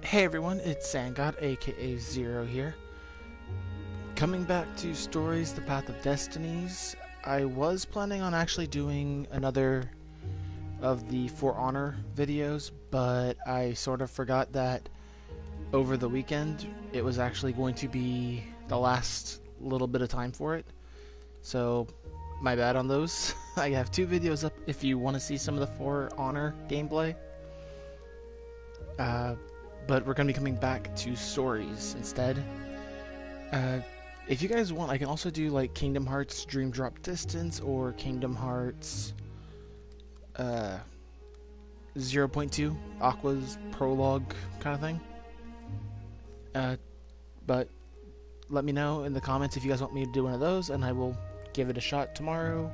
Hey everyone, it's Sandgod, aka Zero here. Coming back to Stories, The Path of Destinies. I was planning on actually doing another of the For Honor videos, but I sort of forgot that over the weekend it was actually going to be the last little bit of time for it. So, my bad on those. I have two videos up if you want to see some of the For Honor gameplay. But we're going to be coming back to stories instead. If you guys want, I can also do like Kingdom Hearts Dream Drop Distance or Kingdom Hearts 0.2 Aqua's prologue kind of thing. But let me know in the comments if you guys want me to do one of those, and I will give it a shot tomorrow.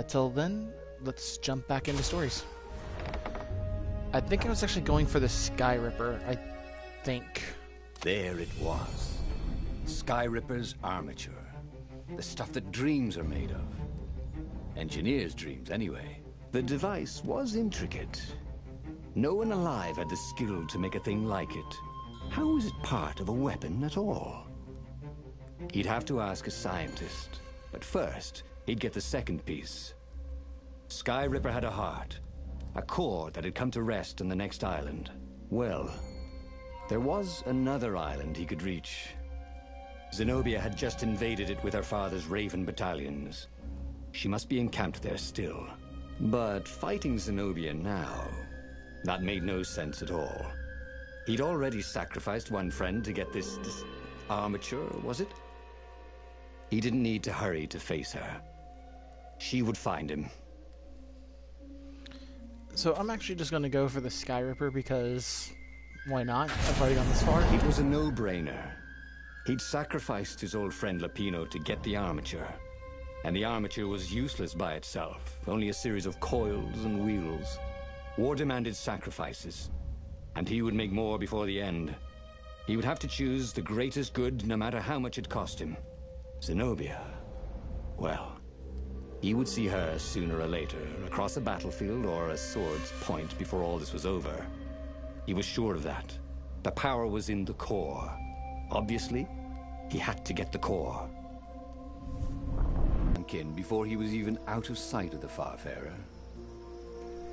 Till then, let's jump back into stories. I think I was actually going for the Sky Ripper, I think. There it was. Sky Ripper's armature. The stuff that dreams are made of. Engineers' dreams, anyway. The device was intricate. No one alive had the skill to make a thing like it. How is it part of a weapon at all? He'd have to ask a scientist. But first, he'd get the second piece. Sky Ripper had a heart. A core that had come to rest on the next island. Well, there was another island he could reach. Zenobia had just invaded it with her father's Raven battalions. She must be encamped there still. But fighting Zenobia now, that made no sense at all. He'd already sacrificed one friend to get this armature, was it? He didn't need to hurry to face her. She would find him. So I'm actually just going to go for the Sky Ripper because why not? I've already gone this far. It was a no-brainer. He'd sacrificed his old friend Lapino to get the armature. And the armature was useless by itself, only a series of coils and wheels. War demanded sacrifices, and he would make more before the end. He would have to choose the greatest good no matter how much it cost him. Zenobia. Well, he would see her sooner or later, across a battlefield or a sword's point before all this was over. He was sure of that. The power was in the core. Obviously, he had to get the core. Before he was even out of sight of the Farfarer.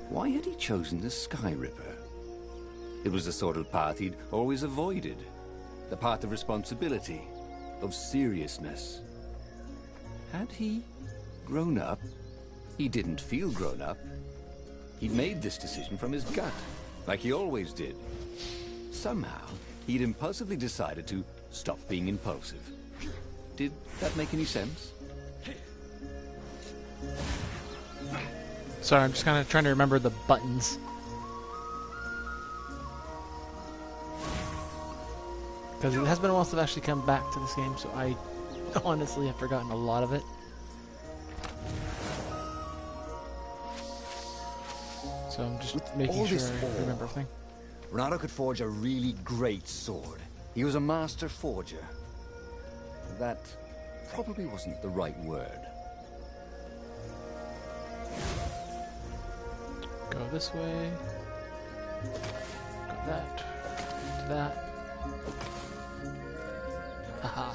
Why had he chosen the Sky Ripper? It was the sort of path he'd always avoided. The path of responsibility, of seriousness. Had he grown up? He didn't feel grown up. He'd made this decision from his gut, like he always did. Somehow, he'd impulsively decided to stop being impulsive. Did that make any sense? Sorry, I'm just kind of trying to remember the buttons. Because it has been a while since I've actually come back to this game, so I honestly have forgotten a lot of it. So I'm just making sure I remember everything. Renato could forge a really great sword. He was a master forger. That probably wasn't the right word. Go this way. Go that. To that. Haha.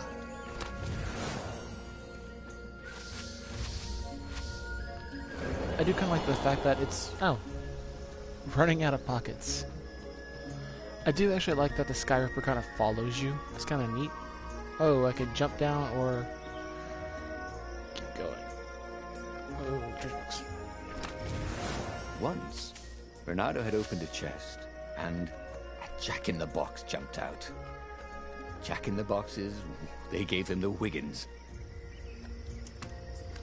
I do kind of like the fact that it's... Oh. Running out of pockets. I do actually like that the Sky Ripper kind of follows you. It's kind of neat. Oh, I could jump down or... keep going. Oh, drinks. Once, Bernardo had opened a chest, and a Jack-in-the-Box jumped out. Jack-in-the-Boxes, they gave him the Wiggins.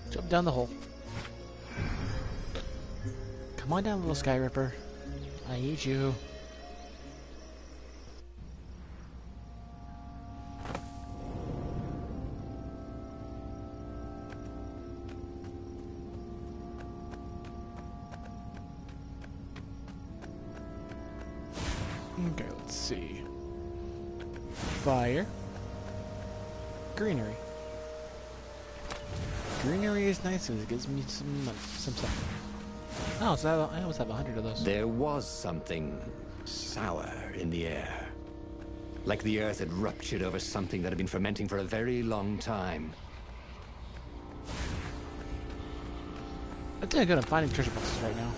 Jump down the hole. Come on down, little Sky Ripper. I need you. Okay, let's see. Fire. Greenery. Greenery is nice because it gives me some stuff. Oh, so I almost have 100 of those. There was something sour in the air. Like the earth had ruptured over something that had been fermenting for a very long time. I think I'm good at finding treasure boxes right now.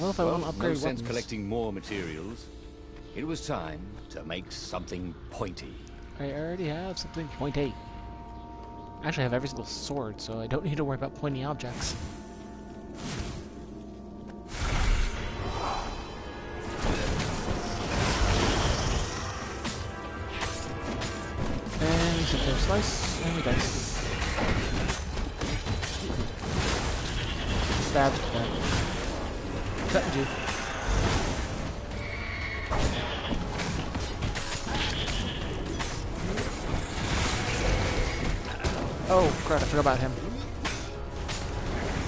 Well, if I want to upgrade no sense weapons. collecting more materials. It was time to make something pointy. I already have something pointy. Actually, I have every single sword, so I don't need to worry about pointy objects. And we sit there, slice, and we dice. Stab, stab. Cut and do. Oh, crap, I forgot about him.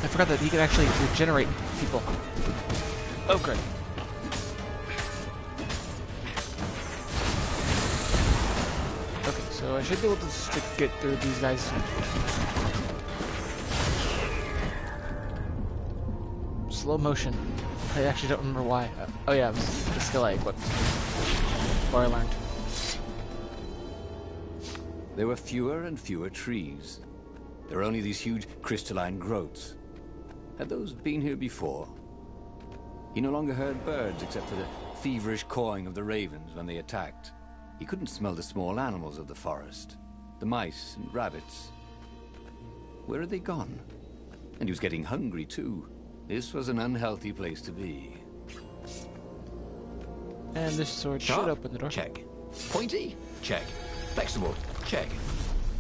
I forgot that he could actually regenerate people. Oh, great. Okay, so I should be able to just get through these guys. Slow motion. I actually don't remember why. Oh yeah, it was the skill I equipped. Or I learned. There were fewer and fewer trees. There were only these huge crystalline growths. Had those been here before? He no longer heard birds except for the feverish cawing of the ravens when they attacked. He couldn't smell the small animals of the forest. The mice and rabbits. Where had they gone? And he was getting hungry too. This was an unhealthy place to be. And this sword should open the door. Check. Pointy? Check. Flexible? Check.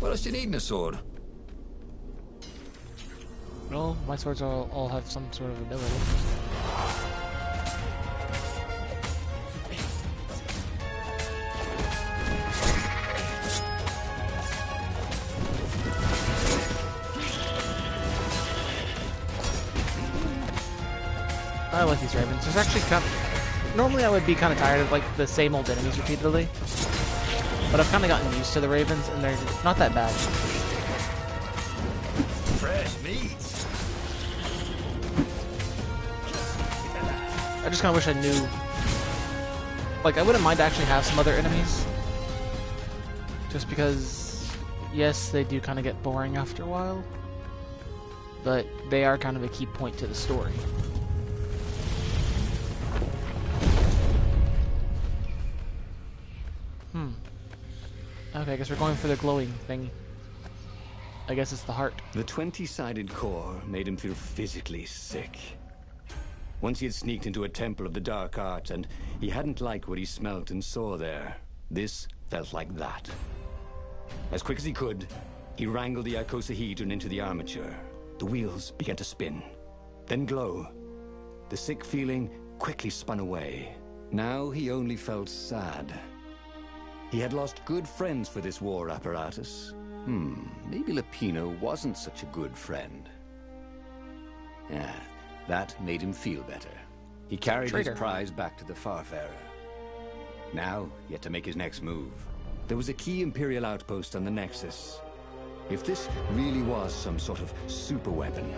What else do you need in a sword? Well, my swords all have some sort of ability. I like these ravens. There's actually normally I would be kind of tired of like the same old enemies repeatedly, but I've kind of gotten used to the ravens, and they're not that bad. Fresh meat. I just kind of wish I knew. Like, I wouldn't mind to actually have some other enemies, just because, yes, they do kind of get boring after a while, but they are kind of a key point to the story. Okay, I guess we're going for the glowing thing. I guess it's the heart. The 20-sided core made him feel physically sick. Once he had sneaked into a temple of the dark art, and he hadn't liked what he smelt and saw there. This felt like that. As quick as he could, he wrangled the icosahedron into the armature. The wheels began to spin, then glow. The sick feeling quickly spun away. Now he only felt sad. He had lost good friends for this war apparatus. Maybe Lapino wasn't such a good friend. Yeah, that made him feel better. He carried his prize back to the Farfarer. Now, he had to make his next move. There was a key Imperial outpost on the Nexus. If this really was some sort of super weapon,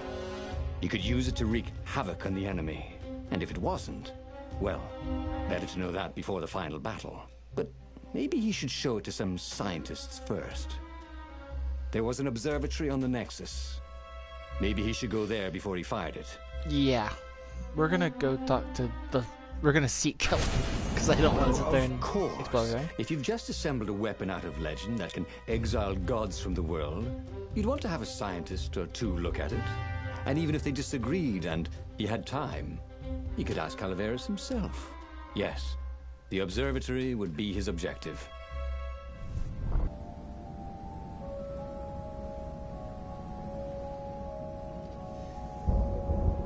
he could use it to wreak havoc on the enemy. And if it wasn't, well, better to know that before the final battle. But maybe he should show it to some scientists first. There was an observatory on the Nexus. Maybe he should go there before he fired it. Yeah. We're gonna go talk to the... We're gonna seek Kelly, because I don't want to sit there and explode, right? If you've just assembled a weapon out of legend that can exile gods from the world, you'd want to have a scientist or two look at it. And even if they disagreed and he had time, he could ask Calaveras himself. Yes, the observatory would be his objective.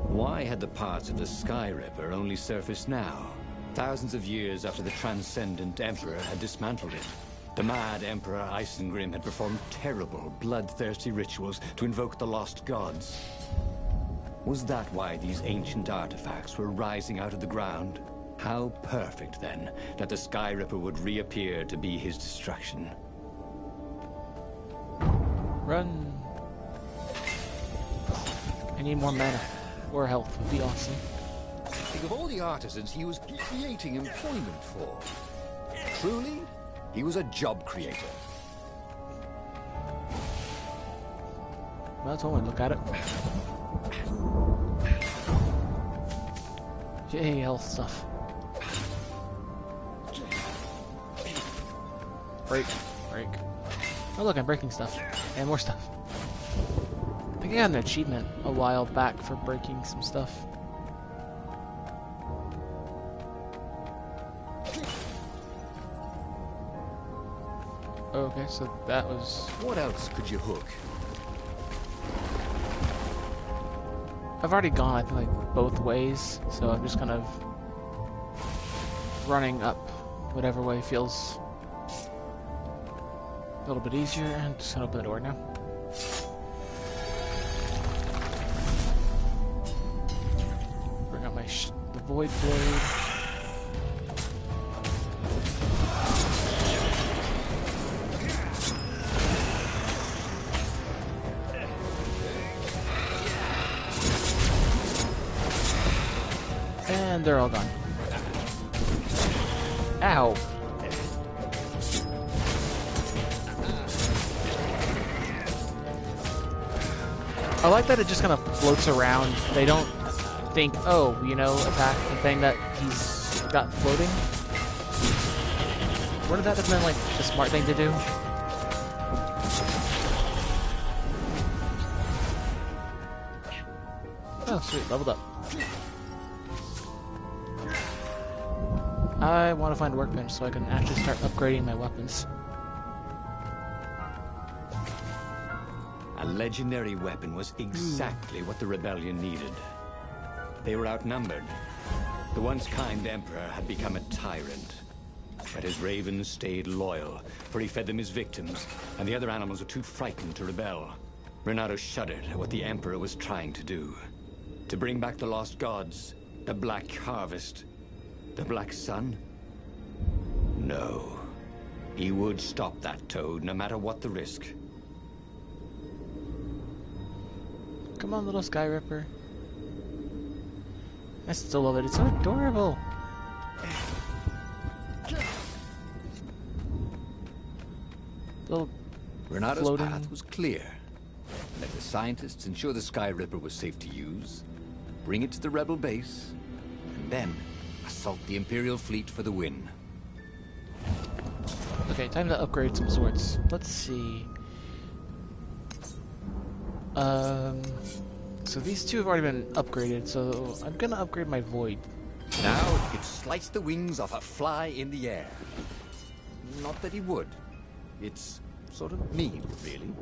Why had the parts of the Sky Ripper only surfaced now? Thousands of years after the Transcendent Emperor had dismantled it. The mad Emperor Isengrim had performed terrible, bloodthirsty rituals to invoke the lost gods. Was that why these ancient artifacts were rising out of the ground? How perfect, then, that the Sky Ripper would reappear to be his destruction. Run. I need more mana. Or health would be awesome. Think of all the artisans he was creating employment for. Truly, he was a job creator. Well, that's one way to look at it. Yay, health stuff. Break. Break. Oh look, I'm breaking stuff. And more stuff. I think I got an achievement a while back for breaking some stuff. Okay, so that was... What else could you hook? I've already gone, I think, like, both ways, so I'm just kind of running up whatever way feels a little bit easier, and just gonna open the door now. Bring out my the void blade. And they're all gone. Ow! I like that it just kind of floats around. They don't think, oh, you know, attack the thing that he's got floating. Wouldn't that have been, like, the smart thing to do? Oh, sweet, leveled up. I want to find a workbench so I can actually start upgrading my weapons. A legendary weapon was exactly what the rebellion needed. They were outnumbered. The once kind emperor had become a tyrant. But his ravens stayed loyal, for he fed them his victims, and the other animals were too frightened to rebel. Renato shuddered at what the emperor was trying to do. To bring back the lost gods, the Black Harvest, the Black Sun? No. He would stop that toad, no matter what the risk. Come on, little Sky Ripper. I still love it. It's so adorable. Little Renato's floating path was clear. Let the scientists ensure the Sky Ripper was safe to use, bring it to the rebel base, and then assault the Imperial fleet for the win. Okay, time to upgrade some swords. Let's see. So these two have already been upgraded, so I'm gonna upgrade my Void. Now he could slice the wings off a fly in the air. Not that he would. It's sort of mean, really.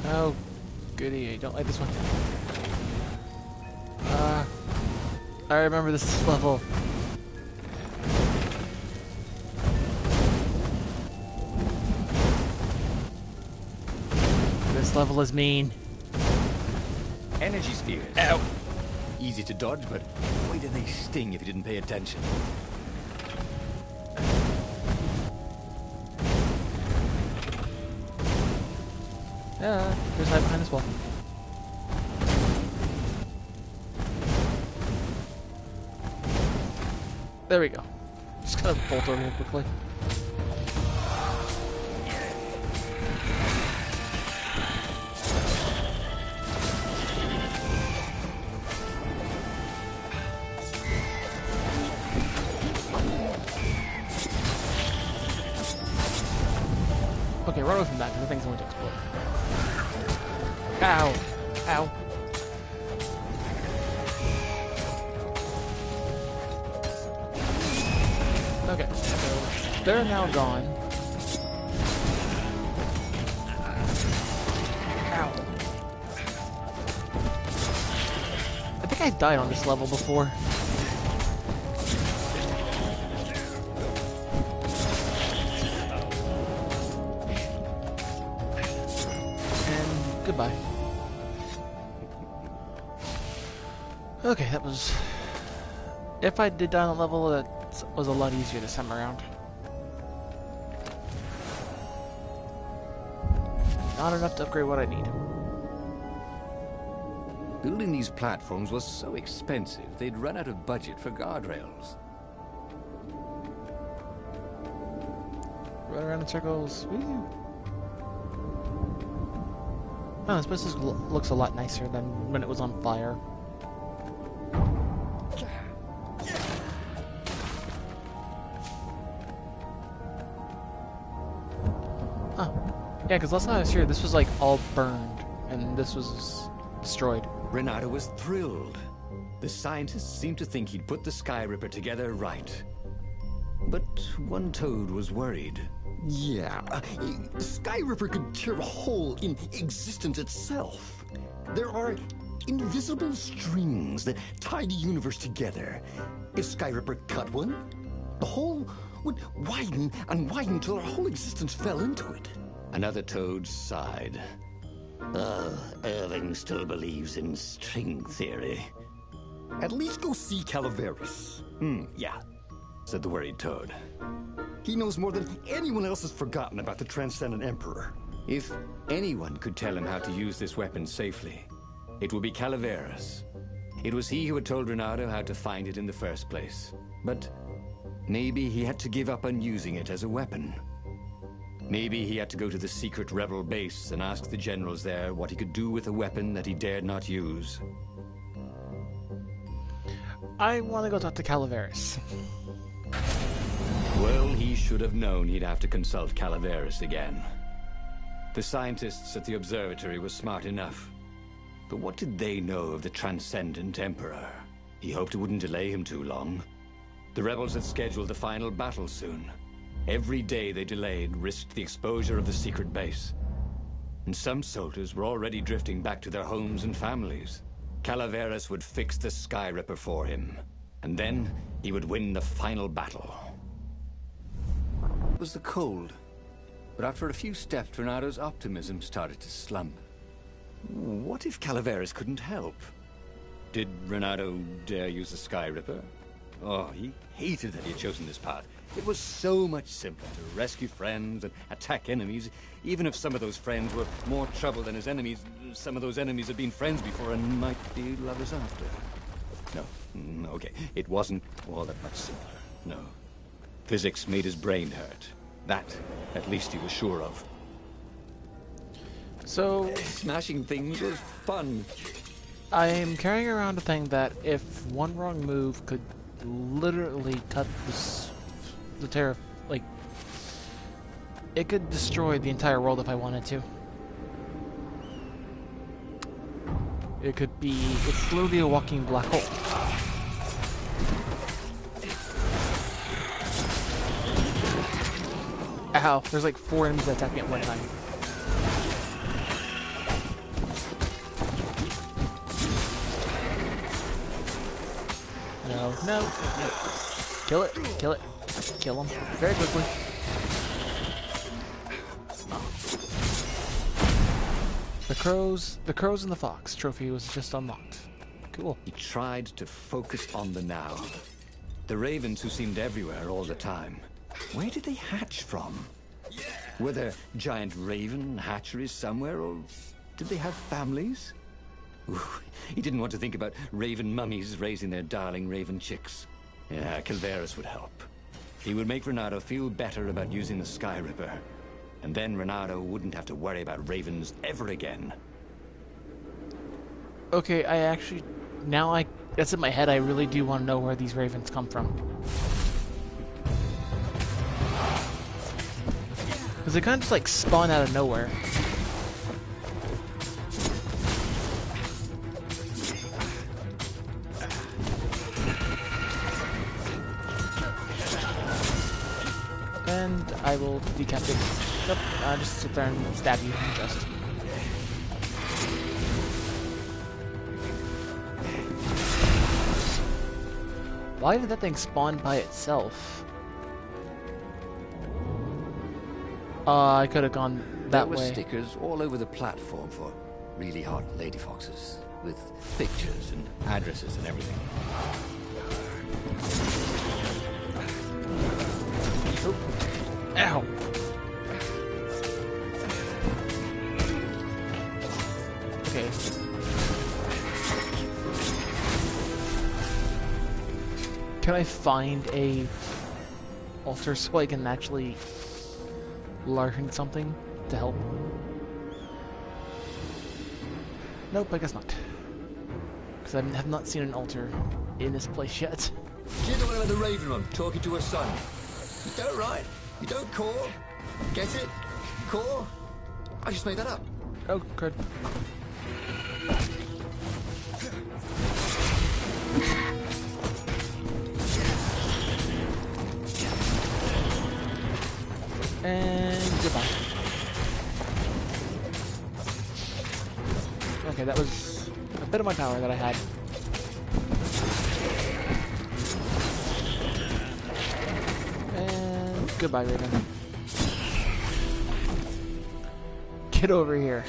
Oh, goody, I don't like this one. I remember this level. This level is mean. Energy spheres. Ow! Easy to dodge, but boy do they sting if you didn't pay attention. Yeah, there's a guy behind this wall. There we go. Just gotta bolt over here quickly. Okay, run away from that because the thing's going to explode. Ow! Ow! Okay, so they're now gone. Ow. I think I died on this level before. And goodbye. Okay, that was... If I did die on a level, that was a lot easier this time around. Not enough to upgrade what I need. Building these platforms was so expensive, they'd run out of budget for guardrails. Run around in circles. Woo. Oh, this place looks a lot nicer than when it was on fire. Huh. Yeah, because last time I was here, this was like all burned, and this was destroyed. Renato was thrilled. The scientists seemed to think he'd put the Sky Ripper together right. But one toad was worried. Yeah, Sky Ripper could tear a hole in existence itself. There are invisible strings that tie the universe together. If Sky Ripper cut one, the hole would widen and widen till our whole existence fell into it. Another toad sighed. Irving still believes in string theory. At least go see Calaveras. Yeah, said the worried toad. He knows more than anyone else has forgotten about the Transcendent Emperor. If anyone could tell him how to use this weapon safely, it would be Calaveras. It was he who had told Renato how to find it in the first place. But maybe he had to give up on using it as a weapon. Maybe he had to go to the secret rebel base and ask the generals there what he could do with a weapon that he dared not use. I want to go talk to Calaveras. Well, he should have known he'd have to consult Calaveras again. The scientists at the observatory were smart enough. But what did they know of the Transcendent Emperor? He hoped it wouldn't delay him too long. The rebels had scheduled the final battle soon. Every day they delayed risked the exposure of the secret base. And some soldiers were already drifting back to their homes and families. Calaveras would fix the Sky Ripper for him. And then he would win the final battle. It was the cold. But after a few steps, Renato's optimism started to slump. What if Calaveras couldn't help? Did Renato dare use the Sky Ripper? Oh, he hated that he had chosen this path. It was so much simpler to rescue friends and attack enemies. Even if some of those friends were more trouble than his enemies, some of those enemies had been friends before and might be lovers after. No, okay, it wasn't all that much simpler, no. Physics made his brain hurt. That, at least, he was sure of. So, Smashing things was fun. I'm carrying around a thing that, if one wrong move, could literally cut the terror. Like, it could destroy the entire world if I wanted to. It could be. It's literally a walking black hole. Ow, there's like 4 enemies that attack me at one time. No. Kill it. Kill him very quickly. The crows and the fox trophy was just unlocked. Cool. He tried to focus on the now. The ravens who seemed everywhere all the time. Where did they hatch from? Were there giant raven hatcheries somewhere, or did they have families? Ooh, he didn't want to think about raven mummies raising their darling raven chicks. Yeah, Calaveras would help. He would make Renato feel better about using the Sky Ripper. And then Renato wouldn't have to worry about ravens ever again. Okay, that's in my head, I really do want to know where these ravens come from. Because they kind of just like spawn out of nowhere. And I will decapitate. Nope, just sit there and stab you in the chest. Why did that thing spawn by itself? I could have gone that way. There were stickers all over the platform for really hot lady foxes, with pictures and addresses and everything. Oh. Ow! Okay. Can I find a altar so I can actually learn something to help? Nope, I guess not. Because I have not seen an altar in this place yet. You're the one with the raven on, talking to her son. You don't write. You don't call. Get it? Call? I just made that up. Oh, good. And goodbye. Okay, that was a bit of my power that I had. And goodbye, Raven. Get over here.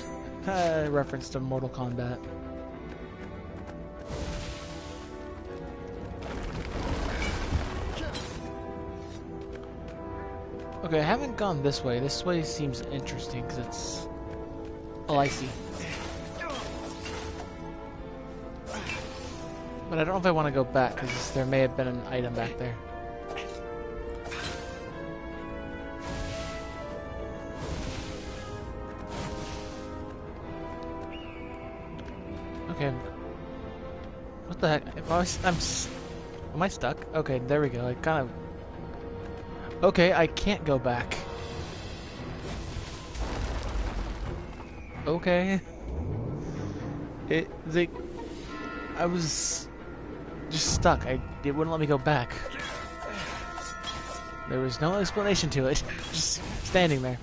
Reference to Mortal Kombat. Okay, I haven't gone this way. This way seems interesting because it's... Oh, I see. But I don't know if I want to go back because there may have been an item back there. Okay. What the heck? Am I stuck? Okay, there we go. I kind of... Okay, I can't go back. Okay. I was just stuck. It wouldn't let me go back. There was no explanation to it. Just standing there.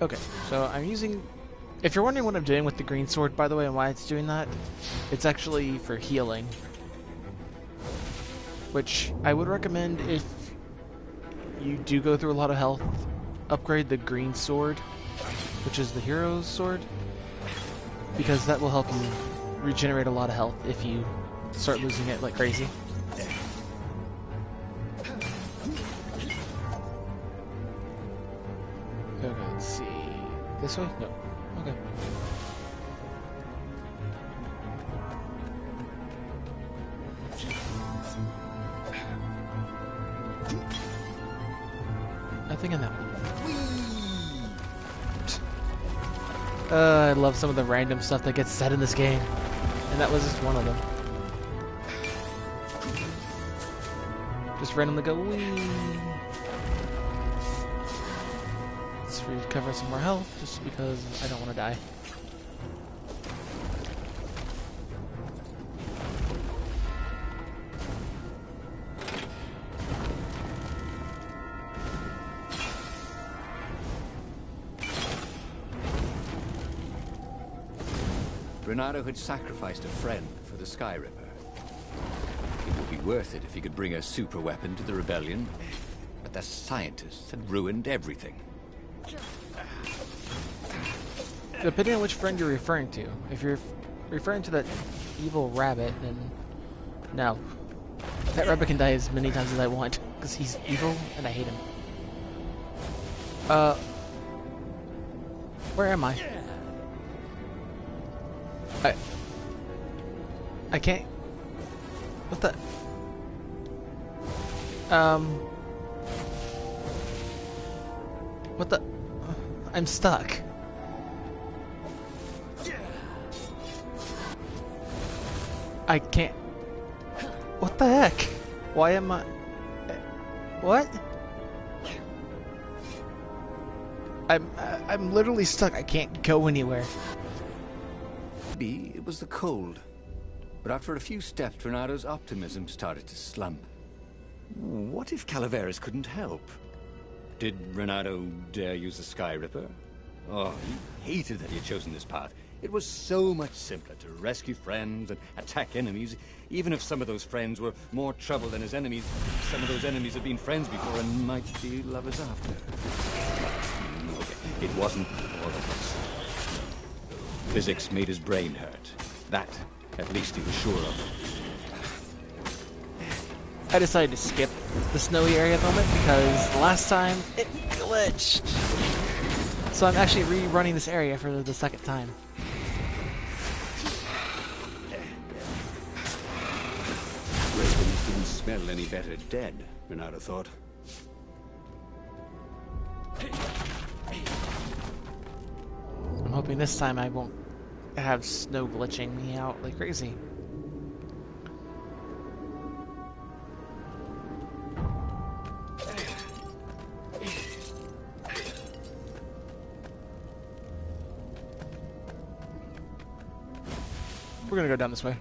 Okay, so I'm using... If you're wondering what I'm doing with the green sword, by the way, and why it's doing that, it's actually for healing. Which I would recommend if you do go through a lot of health, upgrade the green sword, which is the hero's sword, because that will help you regenerate a lot of health if you start losing it like crazy. Okay, let's see. This way? No. Okay. Nothing in that one. I love some of the random stuff that gets said in this game. And that was just one of them. Just randomly go, whee! Let's recover some more health, just because I don't want to die. Renato had sacrificed a friend for the Sky Ripper. It would be worth it if he could bring a super weapon to the rebellion, but the scientists had ruined everything. Depending on which friend you're referring to. If you're referring to that evil rabbit, then no. That rabbit can die as many times as I want, because he's evil and I hate him. Where am I? I can't... What the... What the... I'm stuck. I can't... What the heck? Why am I... What? I'm literally stuck. I can't go anywhere. Maybe it was the cold. But after a few steps, Renato's optimism started to slump. What if Calaveras couldn't help? Did Renato dare use the Sky Ripper? Oh, he hated that he had chosen this path. It was so much simpler to rescue friends and attack enemies, even if some of those friends were more trouble than his enemies. Some of those enemies had been friends before and might be lovers after. Okay, it wasn't all of us. Physics made his brain hurt. That, at least, he was sure of. I decided to skip the snowy area moment because last time it glitched. So I'm actually rerunning this area for the second time. Ravens didn't smell any better dead, Renato thought. I'm hoping this time I won't have snow glitching me out like crazy. We're gonna go down this way.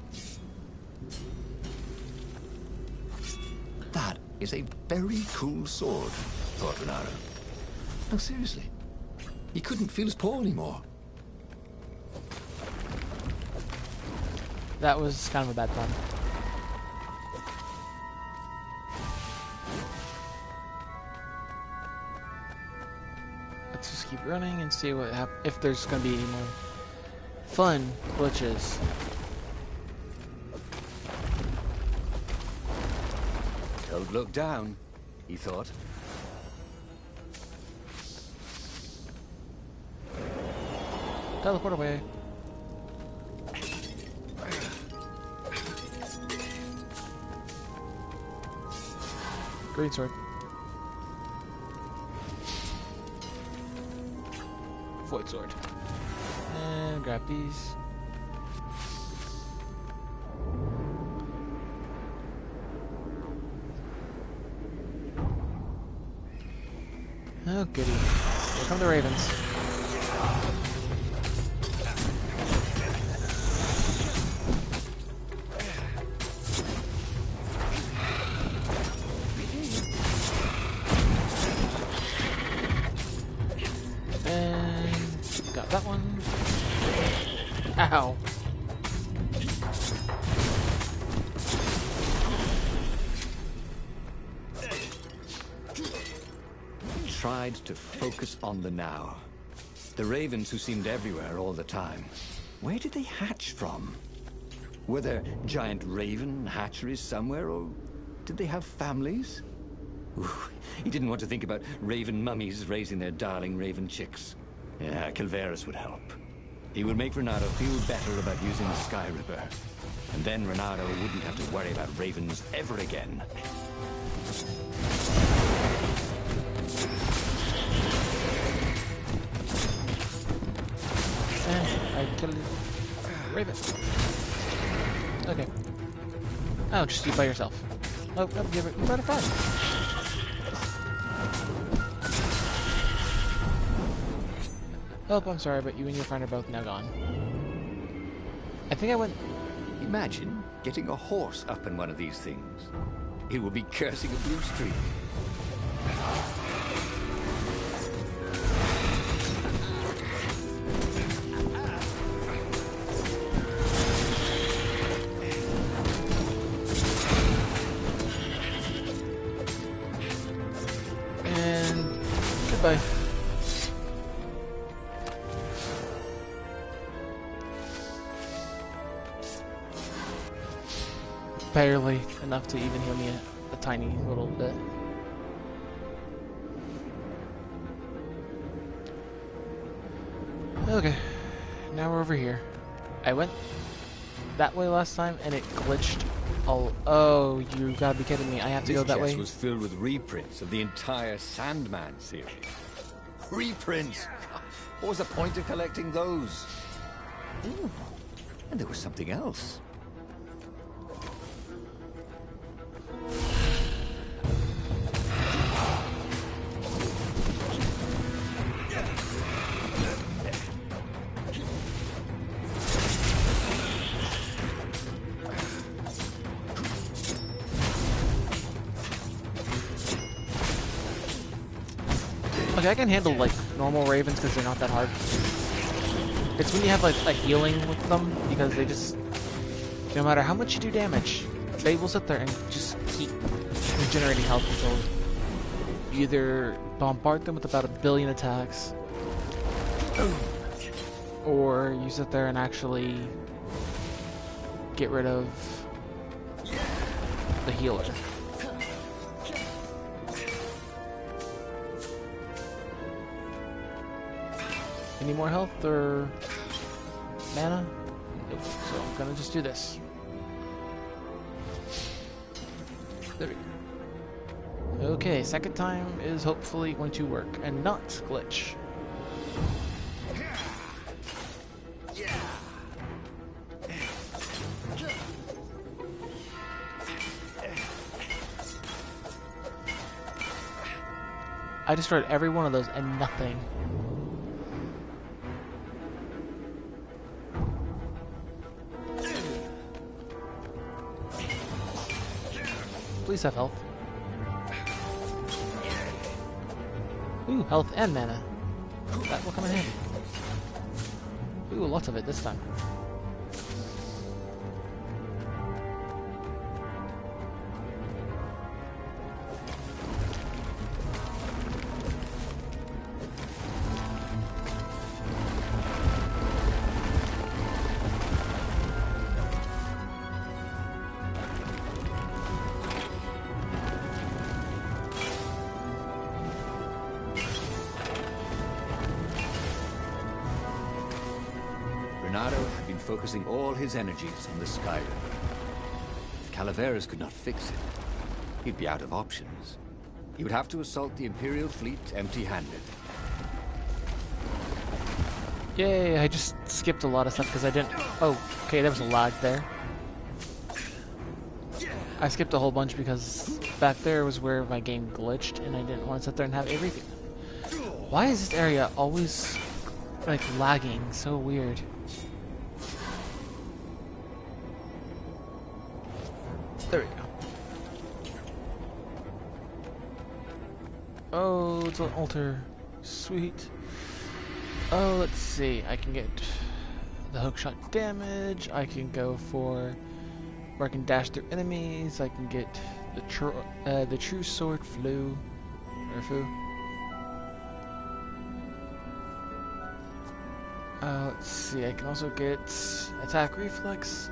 That is a very cool sword, thought Renato. No, seriously. He couldn't feel his paw anymore. That was kind of a bad pun. Let's just keep running and see what if there's gonna be any more fun glitches. Don't look down, he thought. Teleport away. Green sword. Void sword. And grab these. Oh goody. Here come the ravens. And got that one. Ow. Tried to focus on the now. The ravens who seemed everywhere all the time. Where did they hatch from? Were there giant raven hatcheries somewhere, or did they have families? Ooh, he didn't want to think about raven mummies raising their darling raven chicks. Yeah, Calveras would help. He would make Renato feel better about using the Sky Ripper. And then Renato wouldn't have to worry about ravens ever again. I killed Raven. Okay. Oh, just you by yourself. Oh, no, you brought a friend. Oh, I'm sorry, but you and your friend are both now gone. I think I went... Imagine getting a horse up in one of these things. It would be cursing a blue streak. Goodbye. Barely enough to even heal me a tiny little bit. Okay, now we're over here. I went that way last time and it glitched all... Oh, you gotta be kidding me. I have to go that way? This chest was filled with reprints of the entire Sandman series. Reprints? What was the point of collecting those? Ooh, and there was something else. Okay, I can handle like normal ravens because they're not that hard. It's when you have like a healing with them because they just, no matter how much you do damage, they will sit there and just keep regenerating health until you either bombard them with about 1 billion attacks, or you sit there and actually get rid of the healer. Any more health or mana? Nope. So I'm gonna just do this. There we go. Okay, second time is hopefully going to work and not glitch. I destroyed every one of those and nothing. Please have health. Ooh, health and mana. That will come in handy. Ooh, lots of it this time. Renato had been focusing all his energies on the Sky River. If Calaveras could not fix it, he'd be out of options. He would have to assault the Imperial fleet empty-handed. Yay, I just skipped a lot of stuff because I didn't... Oh, okay, there was a lag there. I skipped a whole bunch because back there was where my game glitched and I didn't want to sit there and have everything. Why is this area always, like, lagging? So weird. There we go. Oh, it's an altar. Sweet. Oh, let's see. I can get the hookshot damage. I can go for where I can dash through enemies. I can get the true sword flu. Or foo. Let's see. I can also get attack reflex.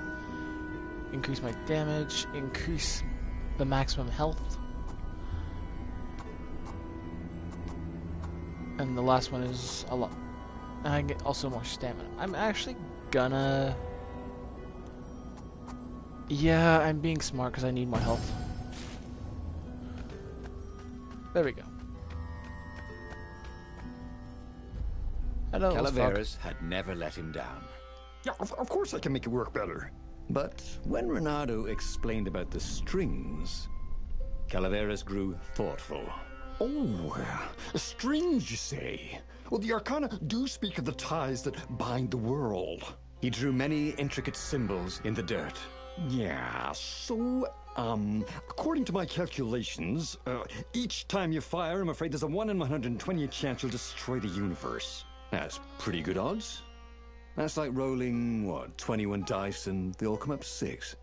Increase my damage, increase the maximum health. And the last one is a lot. I get also more stamina. I'm actually gonna... Yeah, I'm being smart because I need more health. There we go. Hello, Calaveras had never let him down. Yeah, of course I can make it work better. But when Renato explained about the strings, Calaveras grew thoughtful. Oh, strings, you say? Well, the Arcana do speak of the ties that bind the world. He drew many intricate symbols in the dirt. Yeah, so, according to my calculations, each time you fire, I'm afraid there's a 1 in 120 chance you'll destroy the universe. That's pretty good odds. That's like rolling, what, 21 dice and they all come up 6.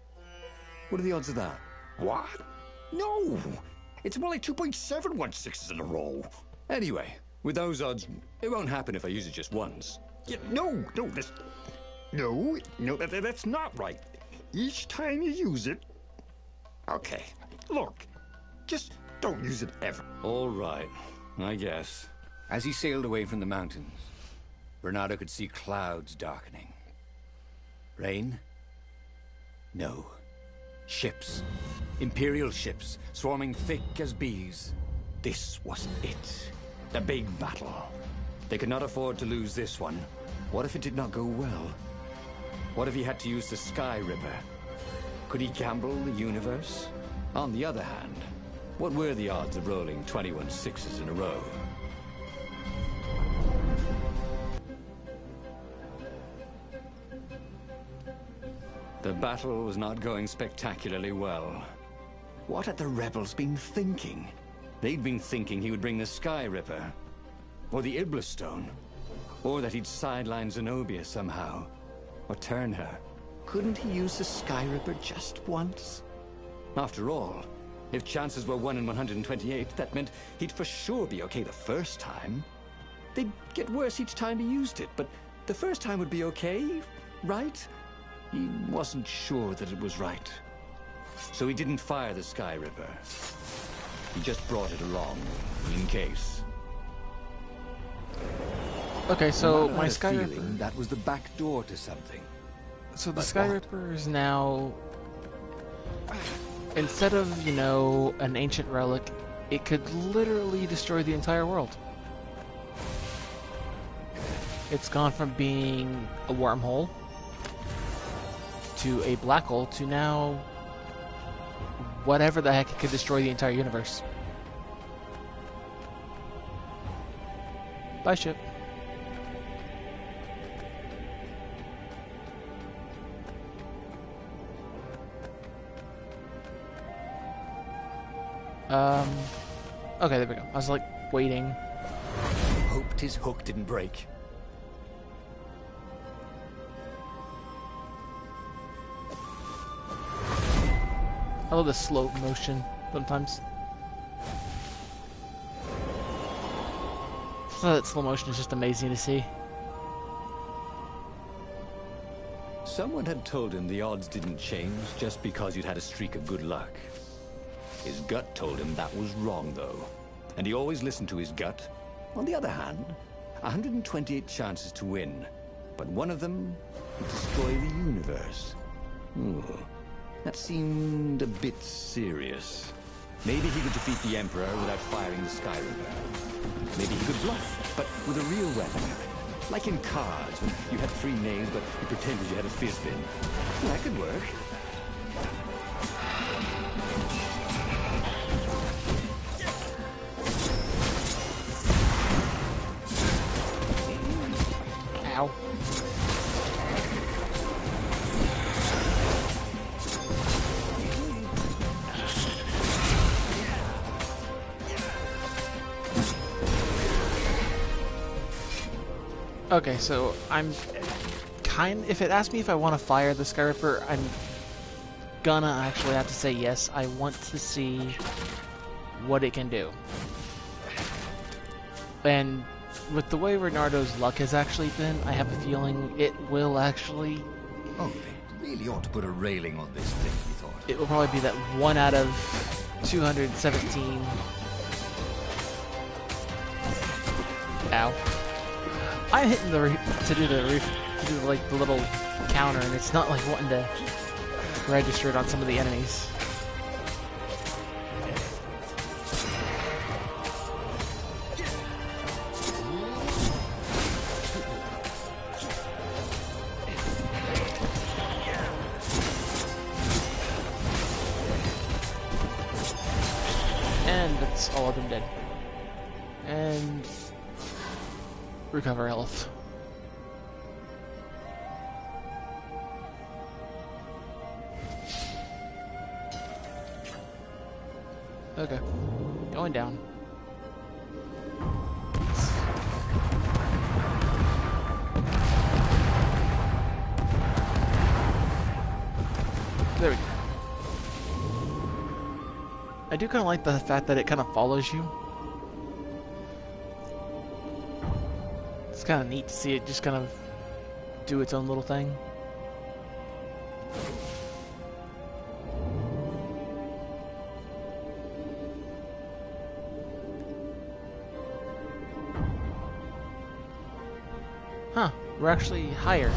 What are the odds of that? What? No! It's more like 2.716s in a row. Anyway, with those odds, it won't happen if I use it just once. Yeah, no, that's not right. Each time you use it... Okay, look, just don't use it ever. All right, I guess. As he sailed away from the mountains, Renato could see clouds darkening. Rain? No. Ships. Imperial ships, swarming thick as bees. This was it. The big battle. They could not afford to lose this one. What if it did not go well? What if he had to use the Sky Ripper? Could he gamble the universe? On the other hand, what were the odds of rolling 21 6s in a row? The battle was not going spectacularly well. What had the rebels been thinking? They'd been thinking he would bring the Sky Ripper, or the Iblis Stone, or that he'd sideline Zenobia somehow, or turn her. Couldn't he use the Sky Ripper just once? After all, if chances were 1 in 128, that meant he'd for sure be okay the first time. They'd get worse each time he used it, but the first time would be okay, right? He wasn't sure that it was right. So he didn't fire the Sky Ripper. He just brought it along, in case. Okay, so I my had a Sky Ripper. feeling that was the back door to something. So the But Sky what? Ripper is now, instead of, you know, an ancient relic, it could literally destroy the entire world. It's gone from being a wormhole to a black hole to now whatever the heck, it could destroy the entire universe. Bye, ship. Okay, there we go. I was like waiting. Hoped his hook didn't break. I love the slow motion sometimes. So that slow motion is just amazing to see. Someone had told him the odds didn't change just because you'd had a streak of good luck. His gut told him that was wrong, though. And he always listened to his gut. On the other hand, 128 chances to win. But one of them would destroy the universe. Ooh, that seemed a bit serious. Maybe he could defeat the Emperor without firing the Sky Ripper. Maybe he could bluff, but with a real weapon. Like in cards, when you had 3 names, but you pretended you had a fizz-bin. That could work. Ow. Okay, so I'm if it asks me if I want to fire the Sky Ripper, I'm gonna actually have to say yes. I want to see what it can do. And with the way Renardo's luck has actually been, I have a feeling it will actually... Oh, they really ought to put a railing on this thing, he thought. It will probably be that 1 out of 217. Ow. I'm hitting the to do like the little counter, and it's not like wanting to register it on some of the enemies. And that's all of them dead. And recover health. Okay, going down. There we go. I do kind of like the fact that it kind of follows you. It's kind of neat to see it just kind of do its own little thing. Huh, we're actually higher.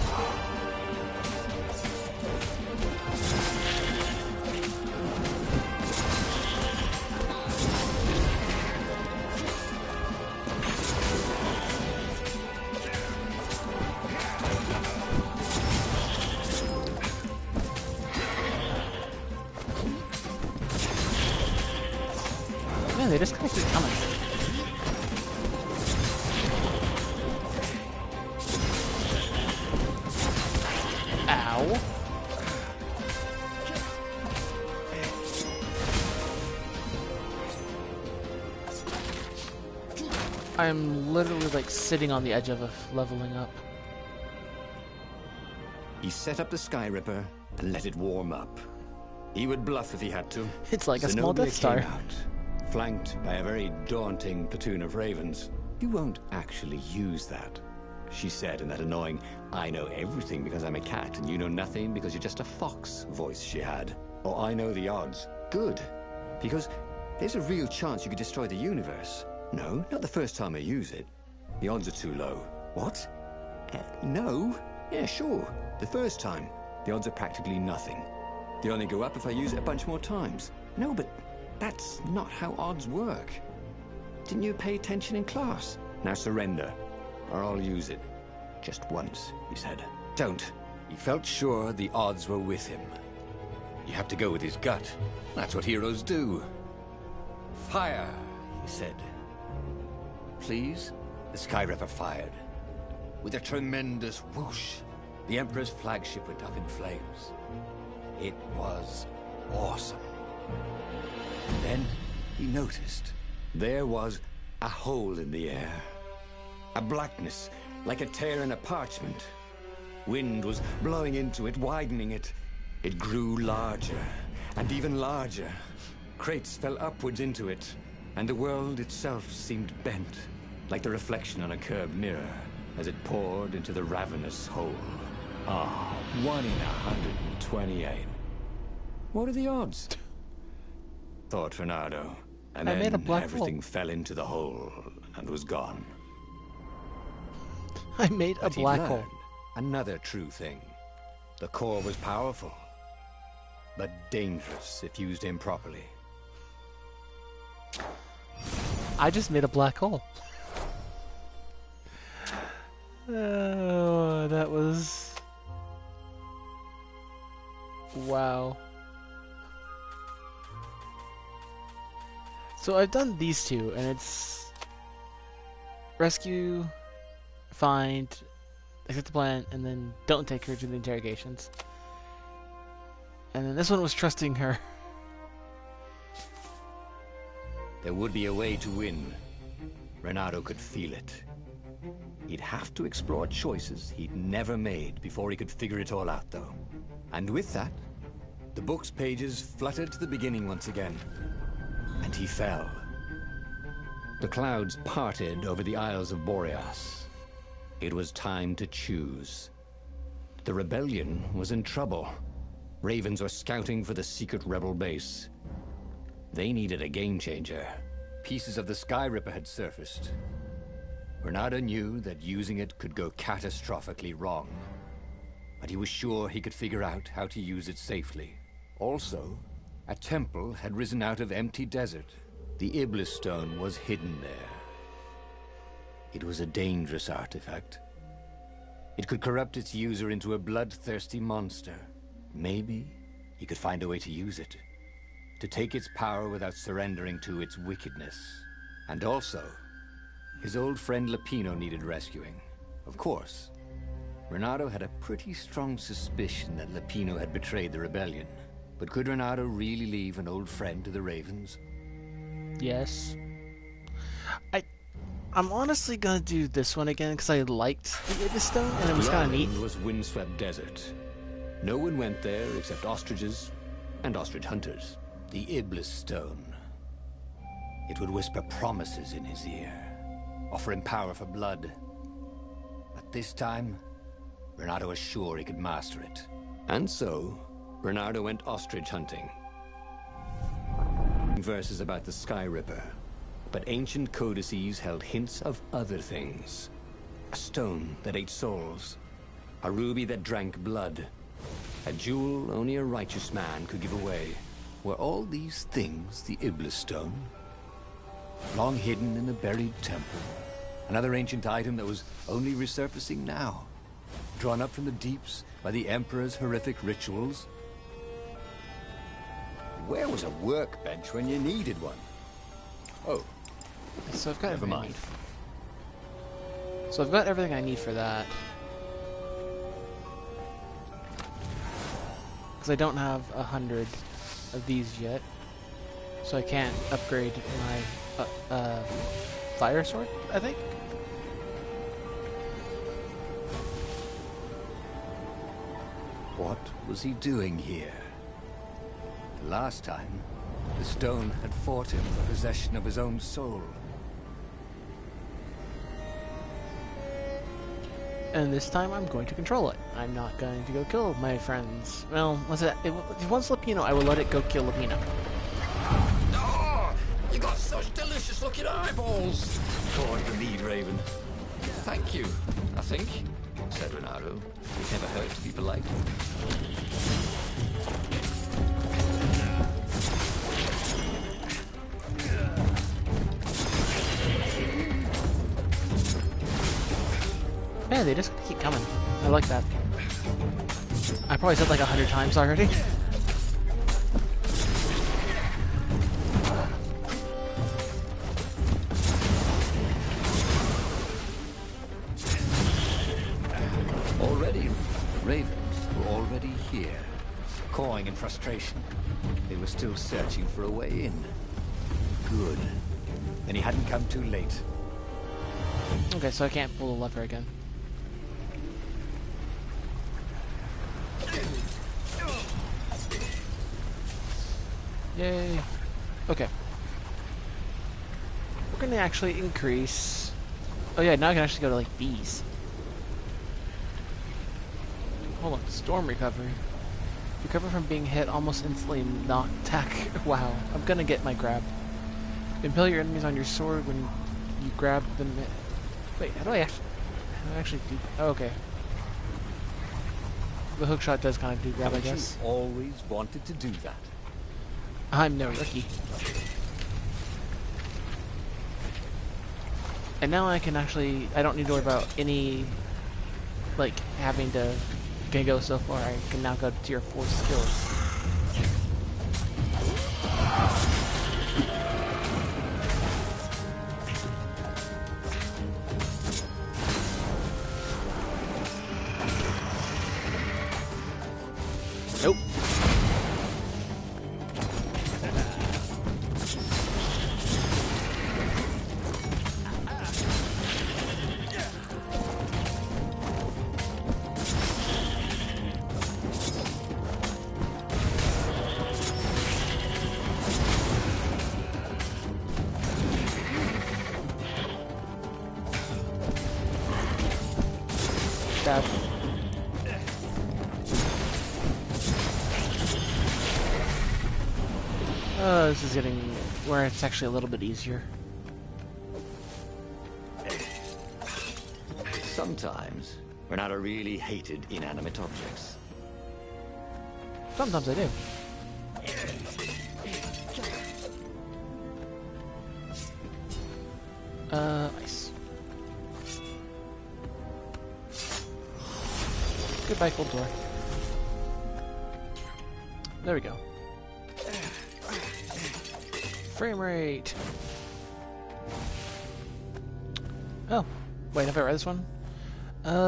Man, they just kind of keep coming. Ow. I'm literally like sitting on the edge of leveling up. He set up the Sky Ripper and let it warm up. He would bluff if he had to. It's like a small Zenobia Death Star. came out, flanked by a very daunting platoon of ravens. You won't actually use that, she said in that annoying, I know everything because I'm a cat and you know nothing because you're just a fox voice she had. Oh, I know the odds. Good. Because there's a real chance you could destroy the universe. No, not the first time I use it. The odds are too low. What? No. Yeah, sure. The first time, the odds are practically nothing. They only go up if I use it a bunch more times. No, but that's not how odds work. Didn't you pay attention in class? Now surrender, or I'll use it. Just once, he said. Don't. He felt sure the odds were with him. You have to go with his gut. That's what heroes do. Fire, he said. Please? The Skyripper fired. With a tremendous whoosh, the Emperor's flagship went up in flames. It was awesome. Then he noticed there was a hole in the air. A blackness, like a tear in a parchment. Wind was blowing into it, widening it. It grew larger, and even larger. Crates fell upwards into it, and the world itself seemed bent, like the reflection on a curved mirror, as it poured into the ravenous hole. Ah, 1 in 128. What are the odds? Thought Reynardo. And I then made a black everything hole. fell into the hole and was gone. I made a But he black hole. learned another true thing. The core was powerful, but dangerous if used improperly. I just made a black hole. Oh, that was... Wow. So I've done these two, and it's... Rescue, find, accept the plan, and then don't take her to the interrogations. And then this one was trusting her. There would be a way to win. Reynardo could feel it. He'd have to explore choices he'd never made before he could figure it all out, though. And with that, the book's pages fluttered to the beginning once again. And he fell. The clouds parted over the Isles of Boreas. It was time to choose. The rebellion was in trouble. Ravens were scouting for the secret rebel base. They needed a game changer. Pieces of the Skyripper had surfaced. Reynardo knew that using it could go catastrophically wrong, but he was sure he could figure out how to use it safely. Also, a temple had risen out of empty desert. The Iblis stone was hidden there. It was a dangerous artifact. It could corrupt its user into a bloodthirsty monster. Maybe he could find a way to use it, to take its power without surrendering to its wickedness. And also, his old friend Lapino needed rescuing. Of course, Reynardo had a pretty strong suspicion that Lapino had betrayed the rebellion. But could Reynardo really leave an old friend to the Ravens? Yes. I'm honestly gonna do this one again because I liked the Ibis Stone and it was kind of neat. The island was windswept desert. No one went there except ostriches and ostrich hunters. The Iblis stone. It would whisper promises in his ear, offer him power for blood. But this time, Reynardo was sure he could master it. And so, Reynardo went ostrich hunting. Verses about the Skyripper, but ancient codices held hints of other things. A stone that ate souls, a ruby that drank blood, a jewel only a righteous man could give away. Were all these things the Iblis stone? Long hidden in a buried temple. Another ancient item that was only resurfacing now. Drawn up from the deeps by the Emperor's horrific rituals. Where was a workbench when you needed one? Oh, So I've got never everything I mind. need. So I've got everything I need for that. Because I don't have 100 of these yet. So I can't upgrade my fire sword, I think. What was he doing here? Last time, the stone had fought him for possession of his own soul. And this time I'm going to control it. I'm not going to go kill my friends. Well, once Lapino, I will let it go kill Lapino. Oh, you got such delicious looking eyeballs. Forward the lead, Raven. Thank you, I think, said Renato. It never hurt to be polite. Man, they just keep coming. I like that. I probably said like 100 times already. Already, ravens were already here, cawing in frustration. They were still searching for a way in. Good. Then he hadn't come too late. Okay, so I can't pull the lever again. Yay. Okay. We're gonna actually increase... Oh yeah, now I can actually go to like bees. Hold on, storm recovery. Recover from being hit, almost instantly knock attack. Wow, I'm gonna get my grab. Impale your enemies on your sword when you grab them. Wait, how do I actually do? Oh, okay. The hook shot does kind of do grab, I guess. You always wanted to do that. I'm no rookie. And now I can actually, I don't need to worry about any, like, having to go so far. I can now go to tier 4 skills. Nope. Stab. Oh, this is getting where it's actually a little bit easier. Sometimes, Renato really hated inanimate objects. Sometimes I do. Ice. Goodbye, cold door. There we go. Frame rate. Oh, wait, have I read this one?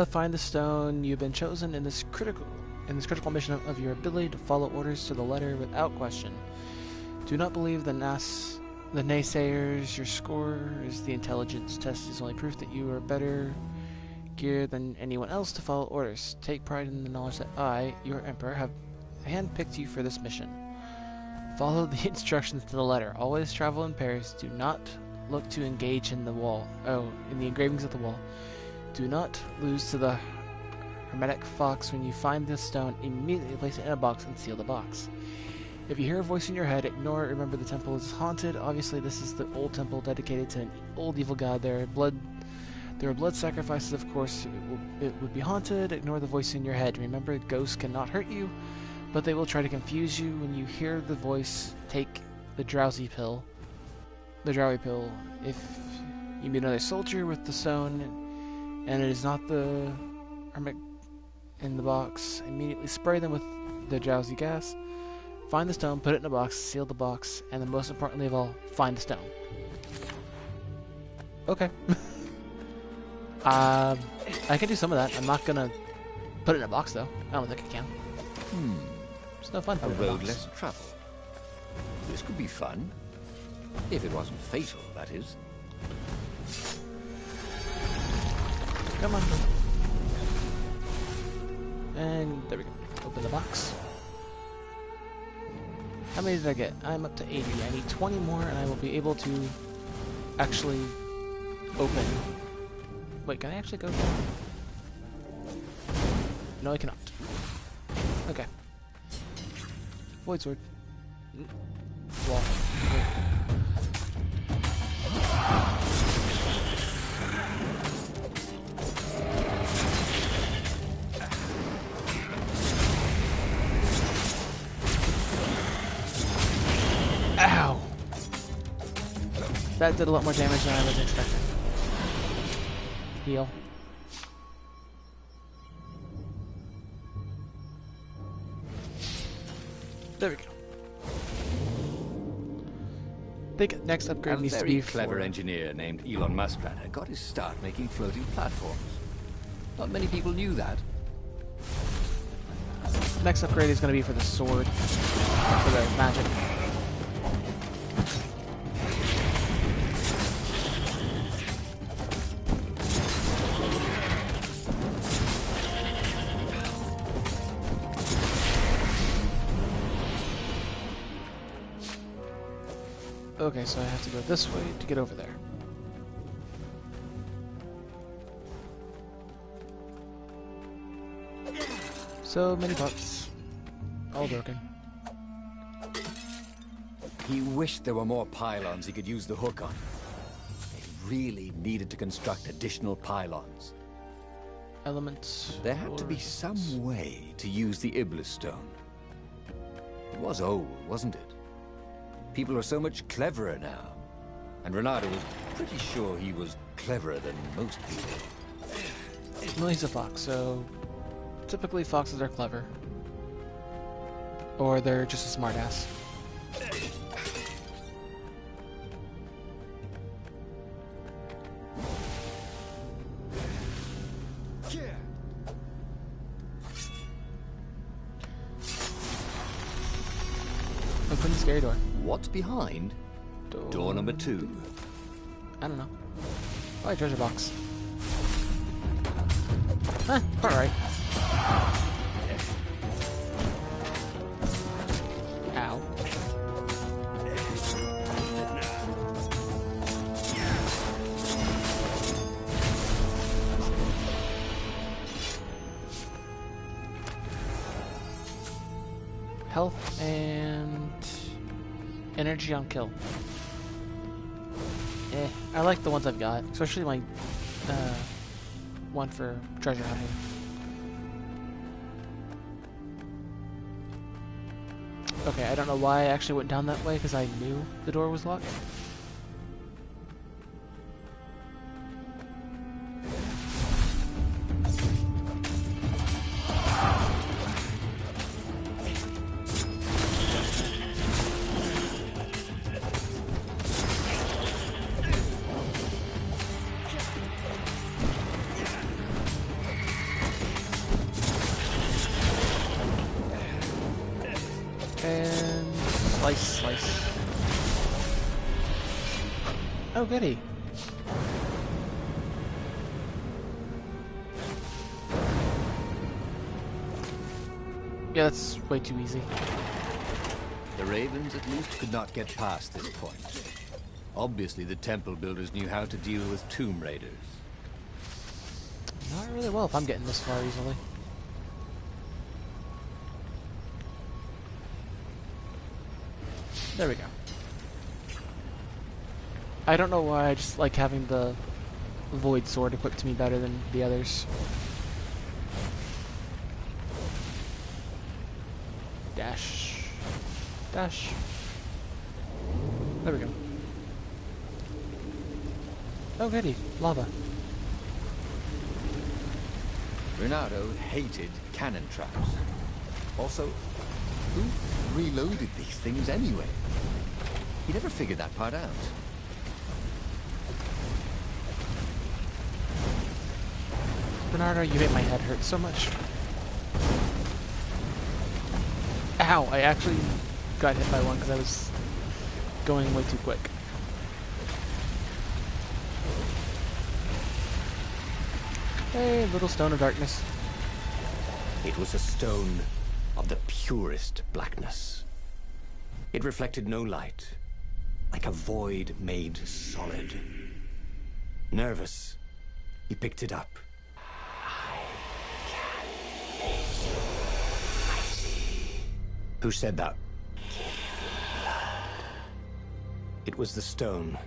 Find the stone. You've been chosen in this critical mission of your ability to follow orders to the letter without question. Do not believe the naysayers. Your score is the intelligence test is only proof that you are better geared than anyone else to follow orders. Take pride in the knowledge that I, your emperor, have handpicked you for this mission. Follow the instructions to the letter. Always travel in pairs. Do not look to engage in the wall. Oh, in the engravings of the wall. Do not lose to the hermetic fox. When you find this stone, immediately place it in a box and seal the box. If you hear a voice in your head, ignore it. Remember, the temple is haunted. Obviously, this is the old temple dedicated to an old evil god. There are blood sacrifices, of course. It would be haunted. Ignore the voice in your head. Remember, ghosts cannot hurt you, but they will try to confuse you. When you hear the voice, take the drowsy pill. The drowy pill. If you meet another soldier with the stone, and it is not the hermit in the box, immediately spray them with the drowsy gas. Find the stone, put it in a box, seal the box, and then most importantly of all, find the stone. Okay. I can do some of that. I'm not gonna put it in a box though. I don't think I can. It's no fun. A road less travel. This could be fun. If it wasn't fatal, that is. Come on. And there we go. Open the box. How many did I get? I'm up to 80. I need 20 more and I will be able to actually open. Wait, can I actually go there? No, I cannot. Okay. Void sword. Wall. that did a lot more damage than I was expecting. Heal. There we go. I think next upgrade needs to be A very clever engineer named Elon Muspratter got his start making floating platforms. Not many people knew that. Next upgrade is going to be for the sword, for the magic. Okay, so I have to go this way to get over there. So many parts. All broken. He wished there were more pylons he could use the hook on. They really needed to construct additional pylons. Elements. There had to be some way to use the Iblis stone. It was old, wasn't it? People are so much cleverer now. And Renato was pretty sure he was cleverer than most people. Well, he's a fox, so typically foxes are clever. Or they're just a smartass. Open the scary door. What's behind? Door number 2. I don't know. Probably a treasure box. Huh, alright. Ow. Health and energy on kill. I like the ones I've got, especially my one for treasure hunting. Okay, I don't know why I actually went down that way, because I knew the door was locked. And slice. Oh, goody. Yeah, that's way too easy. The Ravens at least could not get past this point. Obviously, the temple builders knew how to deal with tomb raiders. Not really well if I'm getting this far easily. There we go. I don't know why I just like having the Void Sword equipped to me better than the others. Dash. Dash. There we go. Oh goody, lava. Renato hated cannon traps. Also, who reloaded these things anyway? He never figured that part out. Bernardo, you made my head hurt so much. Ow, I actually got hit by one because I was going way too quick. Hey, little stone of darkness. It was a stone of the purest blackness. It reflected no light, like a void made solid. Nervous, he picked it up. Who said that? It was the stone.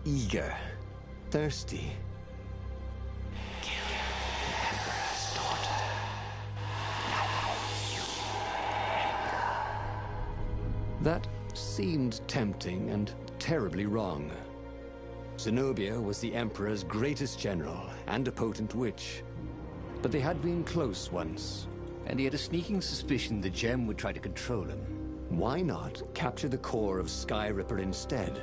Eager, thirsty. That seemed tempting and terribly wrong. Zenobia was the Emperor's greatest general and a potent witch. But they had been close once, and he had a sneaking suspicion the gem would try to control him. Why not capture the core of Sky Ripper instead?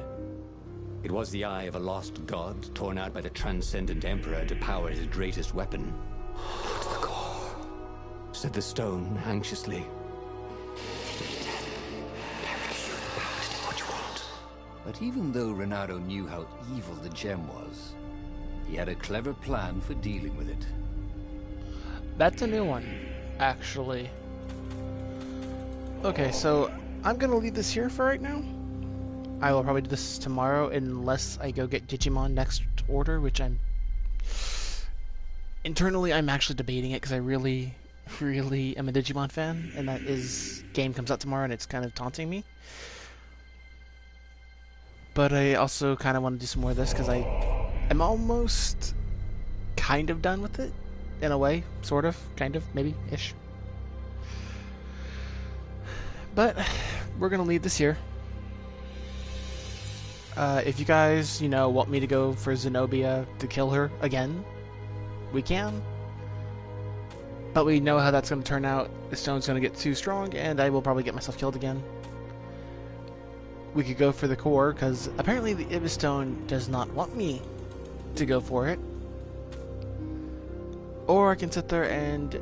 It was the eye of a lost god torn out by the Transcendent Emperor to power his greatest weapon. "What's the core?" said the stone anxiously. But even though Renato knew how evil the gem was, he had a clever plan for dealing with it. That's a new one, actually. Okay, so I'm gonna leave this here for right now. I will probably do this tomorrow unless I go get Digimon next order, which internally I'm actually debating it because I really am a Digimon fan, and that game comes out tomorrow and it's kind of taunting me. But I also kind of want to do some more of this because I'm almost kind of done with it, in a way, sort of, kind of, maybe, ish. But we're gonna leave this here. If you guys, want me to go for Zenobia to kill her again, we can. But we know how that's going to turn out. The stone's going to get too strong, and I will probably get myself killed again. We could go for the core, because apparently the Ibis Stone does not want me to go for it. Or I can sit there and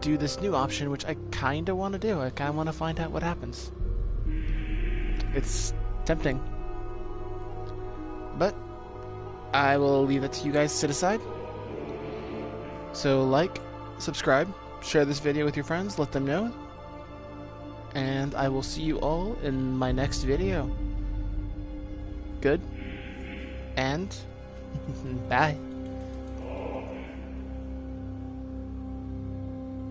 do this new option, which I kind of want to do. I kind of want to find out what happens. It's tempting. But I will leave it to you guys to decide. So like, subscribe, share this video with your friends, let them know. And I will see you all in my next video. Good. And bye.